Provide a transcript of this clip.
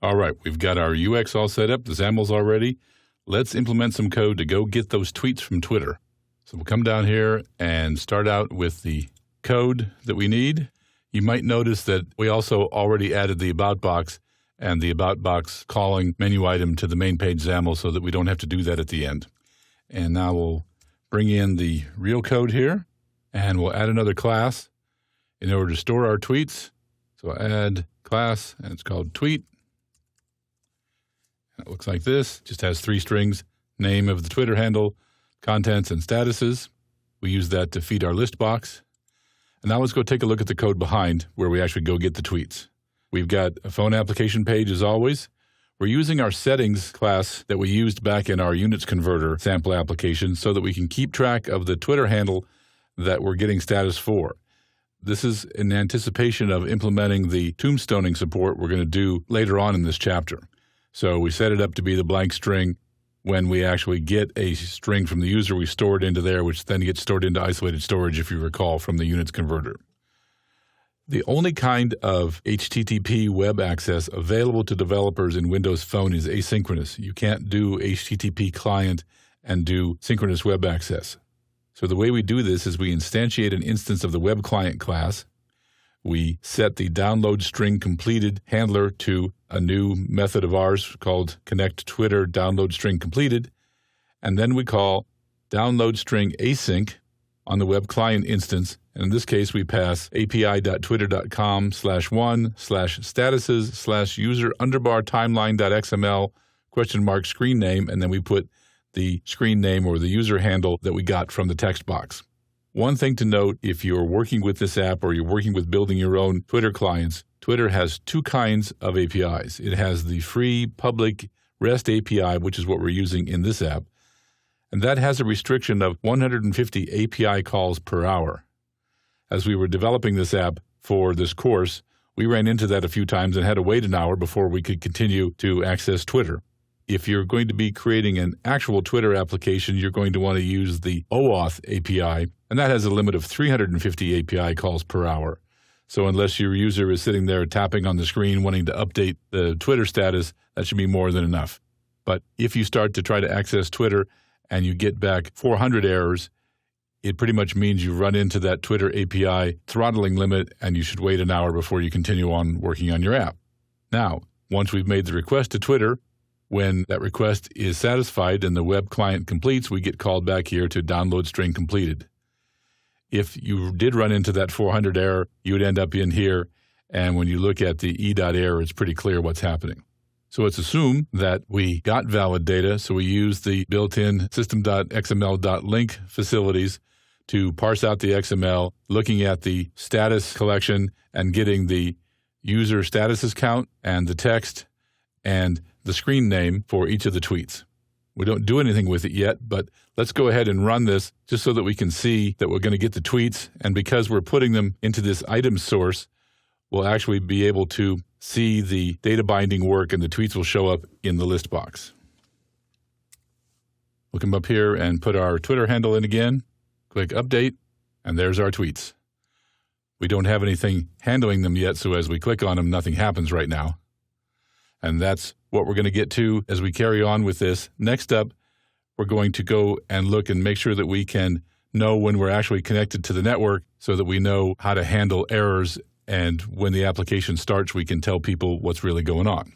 All right, we've got our UX all set up, the XAML's all ready. Let's implement some code to go get those tweets from Twitter. So we'll come down here and start out with the code that we need. You might notice that we also already added the About box and the About box calling menu item to the main page XAML so that we don't have to do that at the end. And now we'll bring in the real code here, and we'll add another class in order to store our tweets. So add class, and it's called tweet. It looks like this, just has 3 strings, name of the Twitter handle, contents, and statuses. We use that to feed our list box. And now let's go take a look at the code behind where we actually go get the tweets. We've got a phone application page as always. We're using our settings class that we used back in our units converter sample application so that we can keep track of the Twitter handle that we're getting status for. This is in anticipation of implementing the tombstoning support we're going to do later on in this chapter. So we set it up to be the blank string. When we actually get a string from the user, we store it into there, which then gets stored into isolated storage, if you recall, from the units converter. The only kind of HTTP web access available to developers in Windows Phone is asynchronous. You can't do HTTP client and do synchronous web access. So the way we do this is we instantiate an instance of the WebClient class. We set the download string completed handler to a new method of ours called connect Twitter download string completed. And then we call download string async on the web client instance. And in this case, we pass api.twitter.com/1/statuses/user_timeline.xml ? Screen name, and then we put the screen name or the user handle that we got from the text box. One thing to note, if you're working with this app or you're working with building your own Twitter clients, Twitter has 2 kinds of APIs. It has the free public REST API, which is what we're using in this app, and that has a restriction of 150 API calls per hour. As we were developing this app for this course, we ran into that a few times and had to wait an hour before we could continue to access Twitter. If you're going to be creating an actual Twitter application, you're going to want to use the OAuth API, and that has a limit of 350 API calls per hour. So unless your user is sitting there tapping on the screen wanting to update the Twitter status, that should be more than enough. But if you start to try to access Twitter and you get back 400 errors, it pretty much means you run into that Twitter API throttling limit, and you should wait an hour before you continue on working on your app. Now, once we've made the request to Twitter, when that request is satisfied and the web client completes, we get called back here to download string completed. If you did run into that 400 error, you would end up in here, and when you look at the e.error, it's pretty clear what's happening. So let's assume that we got valid data, so we use the built-in system.xml.link facilities to parse out the XML, looking at the status collection and getting the user statuses count and the text and the screen name for each of the tweets. We don't do anything with it yet, but let's go ahead and run this just so that we can see that we're going to get the tweets. And because we're putting them into this item source, we'll actually be able to see the data binding work, and the tweets will show up in the list box. We'll come up here and put our Twitter handle in again, click update, and there's our tweets. We don't have anything handling them yet, so as we click on them, nothing happens right now. And that's what we're going to get to as we carry on with this. Next up, we're going to go and look and make sure that we can know when we're actually connected to the network so that we know how to handle errors, and when the application starts, we can tell people what's really going on.